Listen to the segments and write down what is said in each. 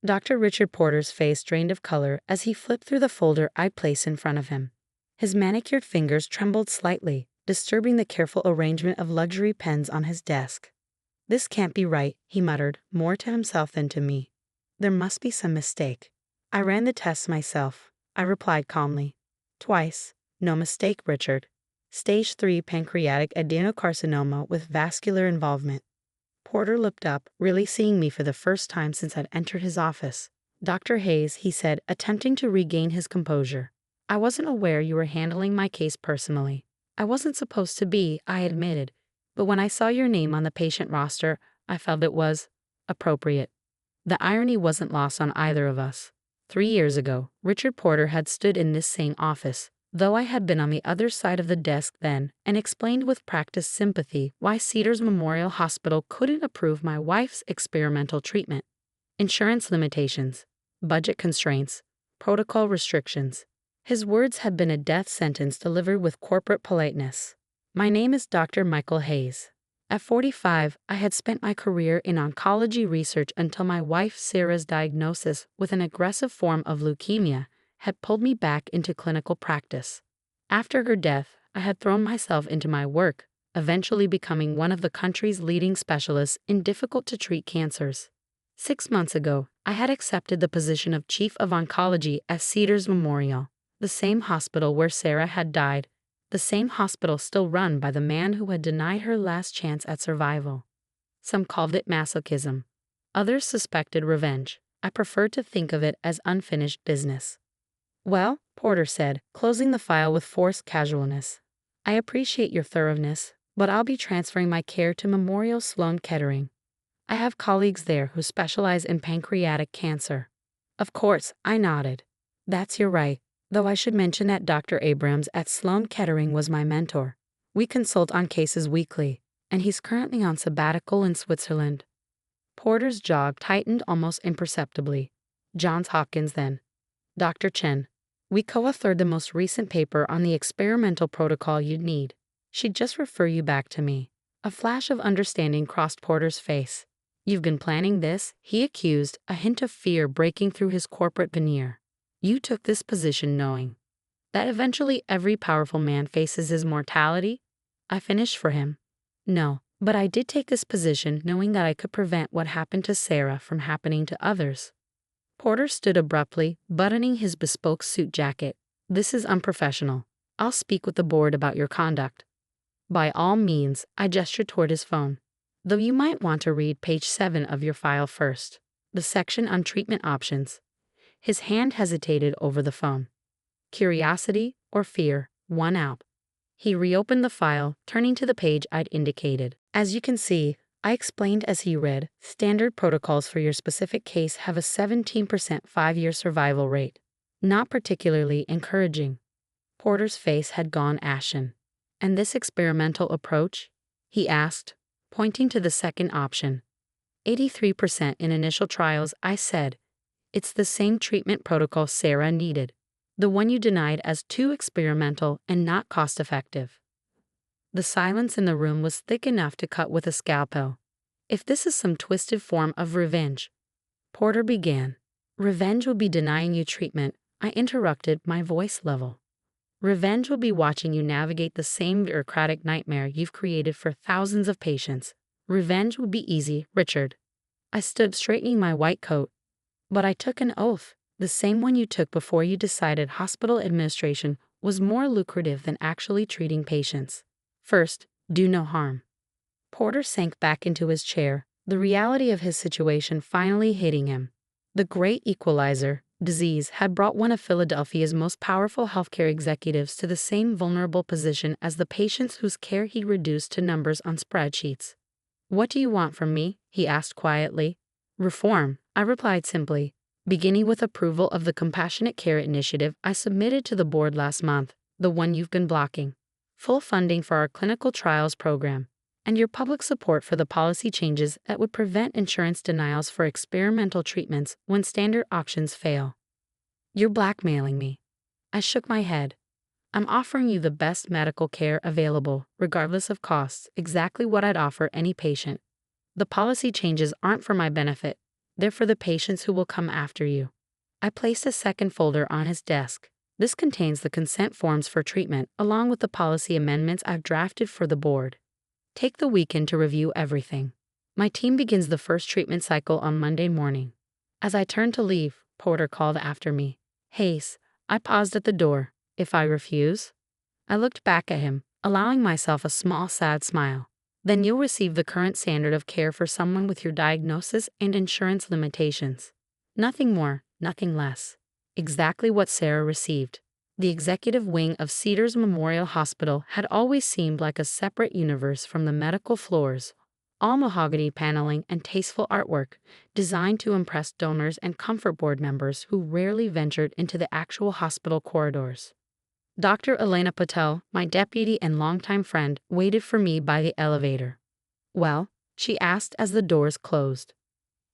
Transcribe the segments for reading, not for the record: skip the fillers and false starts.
Dr. Richard Porter's face drained of color as he flipped through the folder I'd placed in front of him. His manicured fingers trembled slightly, disturbing the careful arrangement of luxury pens on his desk. "This can't be right," he muttered, more to himself than to me. "There must be some mistake." "I ran the tests myself," I replied calmly. "Twice. No mistake, Richard. Stage 3 pancreatic adenocarcinoma with vascular involvement." Porter looked up, really seeing me for the first time since I'd entered his office. "Dr. Hayes," he said, attempting to regain his composure. "I wasn't aware you were handling my case personally. I wasn't supposed to be, I admitted, but when I saw your name on the patient roster, I felt it was appropriate." The irony wasn't lost on either of us. 3 years ago, Richard Porter had stood in this same office, though I had been on the other side of the desk then, and explained with practiced sympathy why Cedars Memorial Hospital couldn't approve my wife's experimental treatment. Insurance limitations, budget constraints, protocol restrictions. His words had been a death sentence delivered with corporate politeness. "My name is Dr. Michael Hayes. At 45, I had spent my career in oncology research until my wife Sarah's diagnosis with an aggressive form of leukemia had pulled me back into clinical practice. After her death, I had thrown myself into my work, eventually becoming one of the country's leading specialists in difficult-to-treat cancers. 6 months ago, I had accepted the position of Chief of Oncology at Cedars Memorial, the same hospital where Sarah had died, the same hospital still run by the man who had denied her last chance at survival. Some called it masochism. Others suspected revenge. I preferred to think of it as unfinished business." "Well," Porter said, closing the file with forced casualness, "I appreciate your thoroughness, but I'll be transferring my care to Memorial Sloan Kettering. I have colleagues there who specialize in pancreatic cancer." Of course, I nodded. "That's your right. Though I should mention that Dr. Abrams at Sloan Kettering was my mentor. We consult on cases weekly, and he's currently on sabbatical in Switzerland." Porter's jaw tightened almost imperceptibly. "Johns Hopkins, then." "Dr. Chen. We co-authored the most recent paper on the experimental protocol you'd need. She'd just refer you back to me." A flash of understanding crossed Porter's face. "You've been planning this?" he accused, a hint of fear breaking through his corporate veneer. "You took this position knowing that eventually every powerful man faces his mortality?" I finished for him. "No, but I did take this position knowing that I could prevent what happened to Sarah from happening to others." Porter stood abruptly, buttoning his bespoke suit jacket. "This is unprofessional. I'll speak with the board about your conduct." "By all means," I gestured toward his phone. "Though you might want to read page 7 of your file first, the section on treatment options." His hand hesitated over the phone. Curiosity or fear won out. He reopened the file, turning to the page I'd indicated. "As you can see," I explained as he read, "standard protocols for your specific case have a 17% 5-year survival rate. Not particularly encouraging." Porter's face had gone ashen. "And this experimental approach?" he asked, pointing to the second option. 83% in initial trials, I said. "It's the same treatment protocol Sarah needed. The one you denied as too experimental and not cost-effective." The silence in the room was thick enough to cut with a scalpel. "If this is some twisted form of revenge," Porter began. "Revenge will be denying you treatment," I interrupted, my voice level. "Revenge will be watching you navigate the same bureaucratic nightmare you've created for thousands of patients. Revenge will be easy, Richard." I stood straightening my white coat. "But I took an oath, the same one you took before you decided hospital administration was more lucrative than actually treating patients. First, do no harm." Porter sank back into his chair, the reality of his situation finally hitting him. The great equalizer, disease, had brought one of Philadelphia's most powerful healthcare executives to the same vulnerable position as the patients whose care he reduced to numbers on spreadsheets. "What do you want from me?" he asked quietly. "Reform," I replied simply, "beginning with approval of the Compassionate Care Initiative I submitted to the board last month, the one you've been blocking. Full funding for our clinical trials program, and your public support for the policy changes that would prevent insurance denials for experimental treatments when standard options fail." "You're blackmailing me." I shook my head. "I'm offering you the best medical care available, regardless of costs, exactly what I'd offer any patient. The policy changes aren't for my benefit. They're for the patients who will come after you. I placed a second folder on his desk. This contains the consent forms for treatment, along with the policy amendments I've drafted for the board. Take the weekend to review everything. My team begins the first treatment cycle on Monday morning. As I turned to leave, Porter called after me. Hayes. I paused at the door. If I refuse? I looked back at him, allowing myself a small, sad smile. Then you'll receive the current standard of care for someone with your diagnosis and insurance limitations. Nothing more, nothing less. Exactly what Sarah received. The executive wing of Cedars Memorial Hospital had always seemed like a separate universe from the medical floors, all mahogany paneling and tasteful artwork, designed to impress donors and comfort board members who rarely ventured into the actual hospital corridors. Dr. Elena Patel, my deputy and longtime friend, waited for me by the elevator. Well? She asked as the doors closed.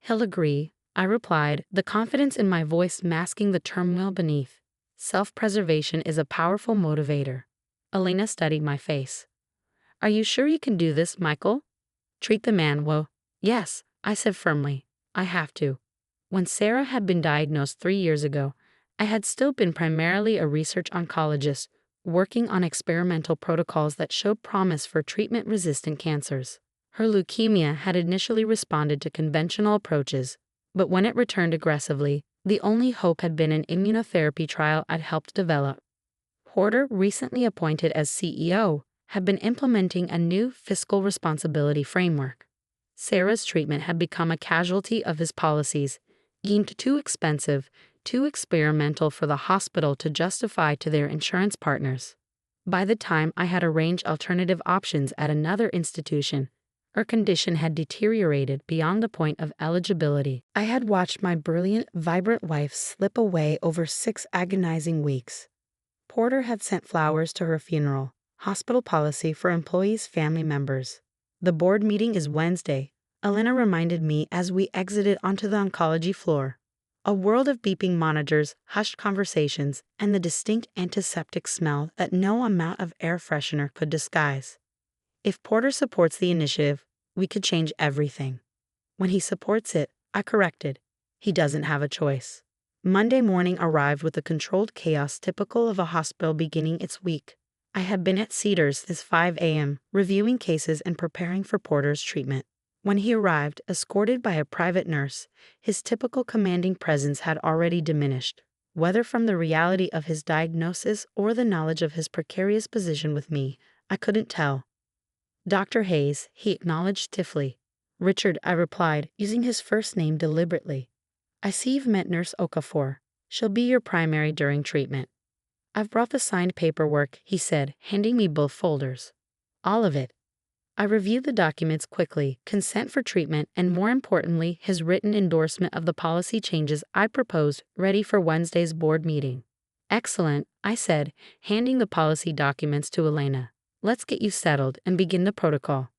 He'll agree, I replied, the confidence in my voice masking the turmoil beneath. Self-preservation is a powerful motivator. Elena studied my face. Are you sure you can do this, Michael? Treat the man well. Yes, I said firmly. I have to. When Sarah had been diagnosed 3 years ago, I had still been primarily a research oncologist, working on experimental protocols that showed promise for treatment-resistant cancers. Her leukemia had initially responded to conventional approaches, but when it returned aggressively, the only hope had been an immunotherapy trial I'd helped develop. Porter, recently appointed as CEO, had been implementing a new fiscal responsibility framework. Sarah's treatment had become a casualty of his policies, deemed too expensive, too experimental for the hospital to justify to their insurance partners. By the time I had arranged alternative options at another institution, her condition had deteriorated beyond the point of eligibility. I had watched my brilliant, vibrant wife slip away over 6 agonizing weeks. Porter had sent flowers to her funeral, hospital policy for employees' family members. The board meeting is Wednesday, Elena reminded me as we exited onto the oncology floor. A world of beeping monitors, hushed conversations, and the distinct antiseptic smell that no amount of air freshener could disguise. If Porter supports the initiative, we could change everything. When he supports it, I corrected. He doesn't have a choice. Monday morning arrived with the controlled chaos typical of a hospital beginning its week. I had been at Cedars since 5 a.m., reviewing cases and preparing for Porter's treatment. When he arrived, escorted by a private nurse, his typical commanding presence had already diminished, whether from the reality of his diagnosis or the knowledge of his precarious position with me, I couldn't tell. Dr. Hayes, he acknowledged stiffly. Richard, I replied, using his first name deliberately. I see you've met Nurse Okafor. She'll be your primary during treatment. I've brought the signed paperwork, he said, handing me both folders. All of it. I reviewed the documents quickly, consent for treatment, and more importantly, his written endorsement of the policy changes I proposed, ready for Wednesday's board meeting. Excellent, I said, handing the policy documents to Elena. Let's get you settled and begin the protocol.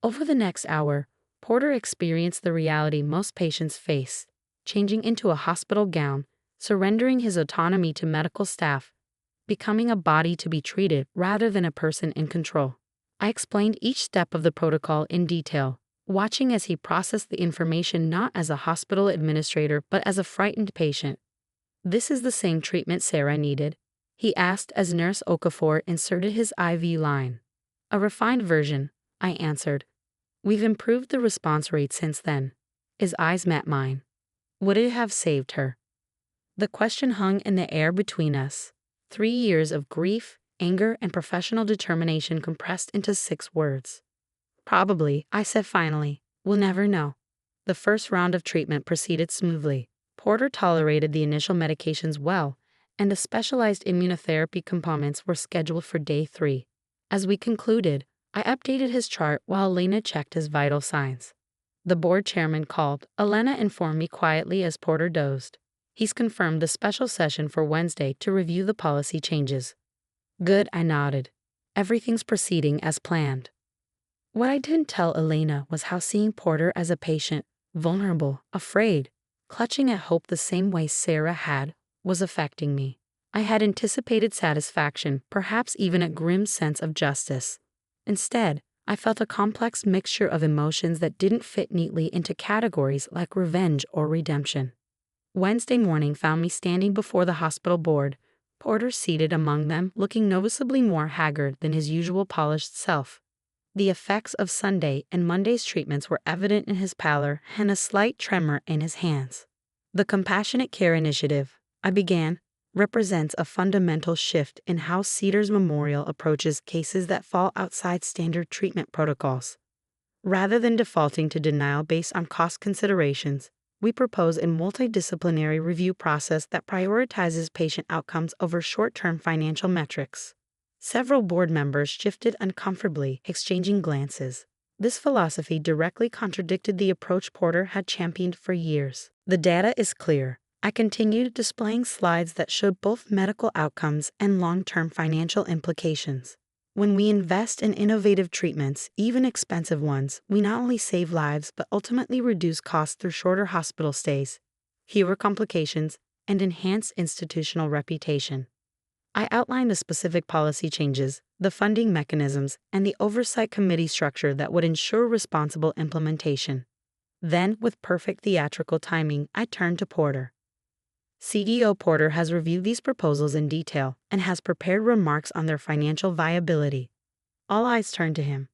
Over the next hour, Porter experienced the reality most patients face, changing into a hospital gown, surrendering his autonomy to medical staff, becoming a body to be treated rather than a person in control. I explained each step of the protocol in detail, watching as he processed the information not as a hospital administrator but as a frightened patient. This is the same treatment Sarah needed, he asked as Nurse Okafor inserted his IV line. A refined version, I answered. We've improved the response rate since then. His eyes met mine. Would it have saved her? The question hung in the air between us. 3 years of grief, anger, and professional determination compressed into 6 words. Probably, I said finally. We'll never know. The first round of treatment proceeded smoothly. Porter tolerated the initial medications well, and the specialized immunotherapy components were scheduled for day 3. As we concluded, I updated his chart while Elena checked his vital signs. The board chairman called. Elena informed me quietly as Porter dozed. He's confirmed the special session for Wednesday to review the policy changes. Good, I nodded. Everything's proceeding as planned. What I didn't tell Elena was how seeing Porter as a patient, vulnerable, afraid, clutching at hope the same way Sarah had, was affecting me. I had anticipated satisfaction, perhaps even a grim sense of justice. Instead, I felt a complex mixture of emotions that didn't fit neatly into categories like revenge or redemption. Wednesday morning found me standing before the hospital board, Porter seated among them, looking noticeably more haggard than his usual polished self. The effects of Sunday and Monday's treatments were evident in his pallor and a slight tremor in his hands. The Compassionate Care Initiative, I began, represents a fundamental shift in how Cedars Memorial approaches cases that fall outside standard treatment protocols. Rather than defaulting to denial based on cost considerations, we propose a multidisciplinary review process that prioritizes patient outcomes over short-term financial metrics. Several board members shifted uncomfortably, exchanging glances. This philosophy directly contradicted the approach Porter had championed for years. The data is clear. I continued displaying slides that showed both medical outcomes and long-term financial implications. When we invest in innovative treatments, even expensive ones, we not only save lives but ultimately reduce costs through shorter hospital stays, fewer complications, and enhanced institutional reputation. I outlined the specific policy changes, the funding mechanisms, and the oversight committee structure that would ensure responsible implementation. Then, with perfect theatrical timing, I turned to Porter. CEO Porter has reviewed these proposals in detail and has prepared remarks on their financial viability. All eyes turned to him.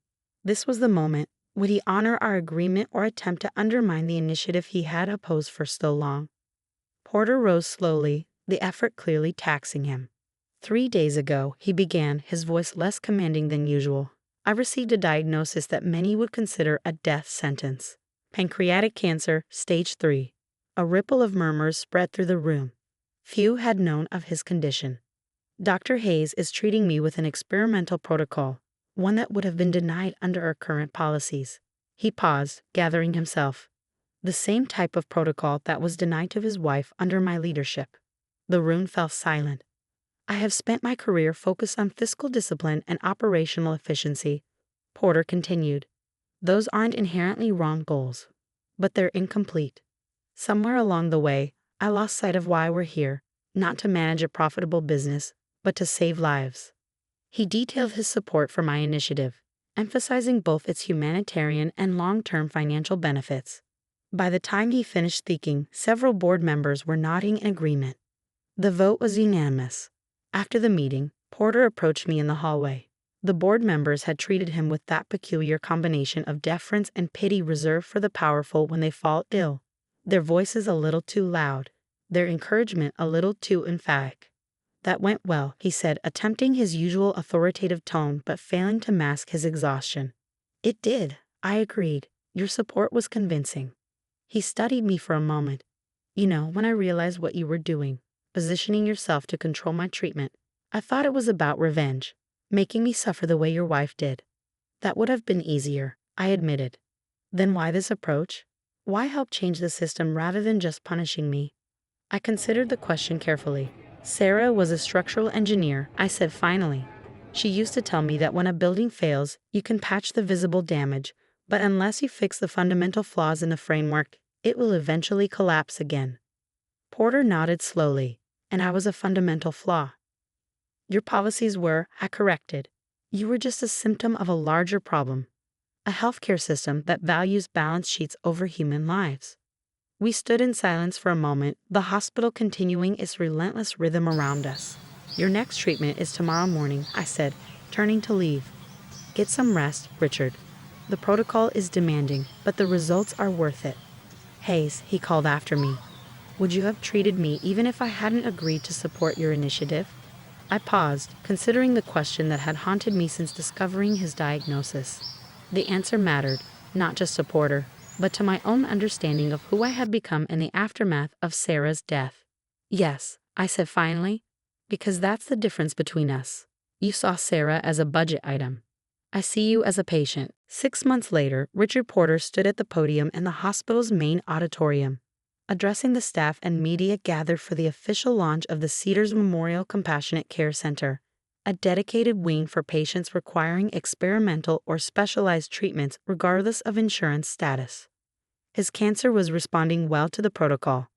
This was the moment. Would he honor our agreement or attempt to undermine the initiative he had opposed for so long? Porter rose slowly, the effort clearly taxing him. 3 days ago, he began, his voice less commanding than usual. I received a diagnosis that many would consider a death sentence. Pancreatic cancer, stage 3. A ripple of murmurs spread through the room. Few had known of his condition. Dr. Hayes is treating me with an experimental protocol, one that would have been denied under our current policies. He paused, gathering himself. The same type of protocol that was denied to his wife under my leadership. The room fell silent. I have spent my career focused on fiscal discipline and operational efficiency, Porter continued. Those aren't inherently wrong goals, but they're incomplete. Somewhere along the way, I lost sight of why we're here, not to manage a profitable business, but to save lives. He detailed his support for my initiative, emphasizing both its humanitarian and long-term financial benefits. By the time he finished speaking, several board members were nodding in agreement. The vote was unanimous. After the meeting, Porter approached me in the hallway. The board members had treated him with that peculiar combination of deference and pity reserved for the powerful when they fall ill. Their voices a little too loud, their encouragement a little too emphatic. That went well, he said, attempting his usual authoritative tone but failing to mask his exhaustion. It did, I agreed. Your support was convincing. He studied me for a moment. You know, when I realized what you were doing, positioning yourself to control my treatment, I thought it was about revenge, making me suffer the way your wife did. That would have been easier, I admitted. Then why this approach? Why help change the system rather than just punishing me? I considered the question carefully. Sarah was a structural engineer, I said finally. She used to tell me that when a building fails, you can patch the visible damage, but unless you fix the fundamental flaws in the framework, it will eventually collapse again. Porter nodded slowly, and I was a fundamental flaw. Your policies were, I corrected. You were just a symptom of a larger problem. A healthcare system that values balance sheets over human lives. We stood in silence for a moment, the hospital continuing its relentless rhythm around us. Your next treatment is tomorrow morning, I said, turning to leave. Get some rest, Richard. The protocol is demanding, but the results are worth it. Hayes, he called after me. Would you have treated me even if I hadn't agreed to support your initiative? I paused, considering the question that had haunted me since discovering his diagnosis. The answer mattered, not just to Porter, but to my own understanding of who I had become in the aftermath of Sarah's death. Yes, I said finally, because that's the difference between us. You saw Sarah as a budget item. I see you as a patient. 6 months later, Richard Porter stood at the podium in the hospital's main auditorium. Addressing the staff and media gathered for the official launch of the Cedars Memorial Compassionate Care Center, a dedicated wing for patients requiring experimental or specialized treatments regardless of insurance status. His cancer was responding well to the protocol.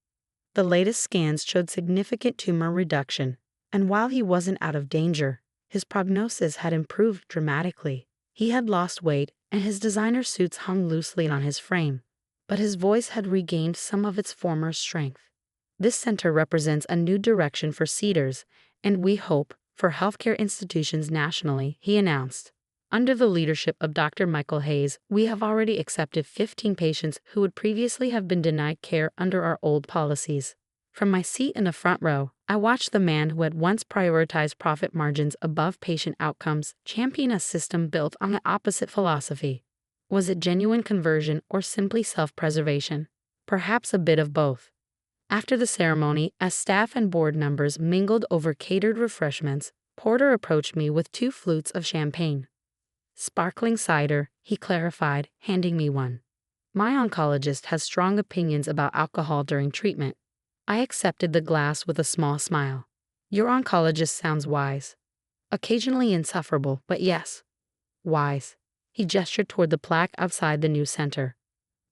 The latest scans showed significant tumor reduction, and while he wasn't out of danger, his prognosis had improved dramatically. He had lost weight, and his designer suits hung loosely on his frame, but his voice had regained some of its former strength. This center represents a new direction for Cedars, and we hope for healthcare institutions nationally, he announced. Under the leadership of Dr. Michael Hayes, we have already accepted 15 patients who would previously have been denied care under our old policies. From my seat in the front row, I watched the man who had once prioritized profit margins above patient outcomes champion a system built on the opposite philosophy. Was it genuine conversion or simply self-preservation? Perhaps a bit of both. After the ceremony, as staff and board members mingled over catered refreshments, Porter approached me with 2 flutes of champagne. Sparkling cider, he clarified, handing me one. My oncologist has strong opinions about alcohol during treatment. I accepted the glass with a small smile. Your oncologist sounds wise. Occasionally insufferable, but yes, wise. He gestured toward the plaque outside the new center.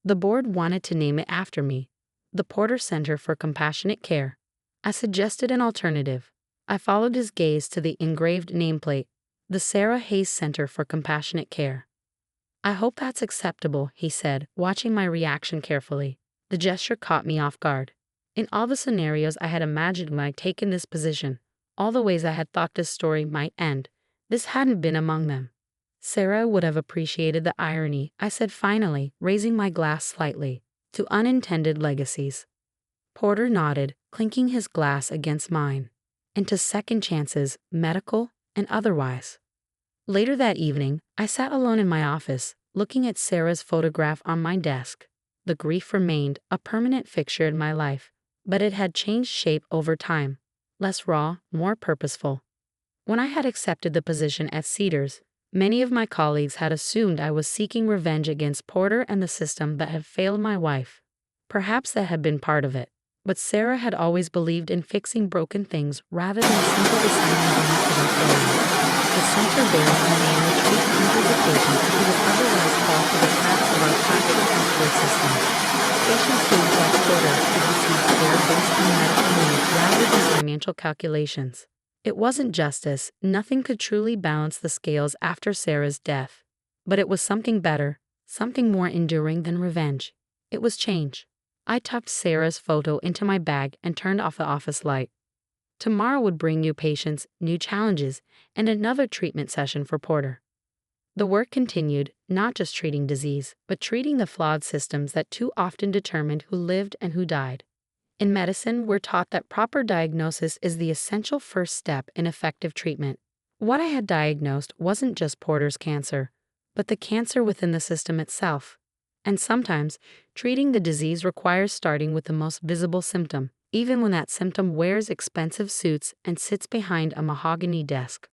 The board wanted to name it after me, the Porter Center for Compassionate Care. I suggested an alternative. I followed his gaze to the engraved nameplate, the Sarah Hayes Center for Compassionate Care. I hope that's acceptable, he said, watching my reaction carefully. The gesture caught me off guard. In all the scenarios I had imagined when I'd taken this position, all the ways I had thought this story might end, this hadn't been among them. Sarah would have appreciated the irony, I said finally, raising my glass slightly, to unintended legacies. Porter nodded, clinking his glass against mine, and to second chances, medical and otherwise. Later that evening, I sat alone in my office, looking at Sarah's photograph on my desk. The grief remained a permanent fixture in my life, but it had changed shape over time, less raw, more purposeful. When I had accepted the position at Cedars, many of my colleagues had assumed I was seeking revenge against Porter and the system that had failed my wife. Perhaps that had been part of it, but Sarah had always believed in fixing broken things rather than simply assigning blame for their failure. The center bears the name which treats hundreds of patients who would otherwise fall for the traps of our private healthcare system. Patients who, like Porter, could receive care based on medical need rather than financial calculations. It wasn't justice, nothing could truly balance the scales after Sarah's death. But it was something better, something more enduring than revenge. It was change. I tucked Sarah's photo into my bag and turned off the office light. Tomorrow would bring new patients, new challenges, and another treatment session for Porter. The work continued, not just treating disease, but treating the flawed systems that too often determined who lived and who died. In medicine, we're taught that proper diagnosis is the essential first step in effective treatment. What I had diagnosed wasn't just Porter's cancer, but the cancer within the system itself. And sometimes, treating the disease requires starting with the most visible symptom, even when that symptom wears expensive suits and sits behind a mahogany desk.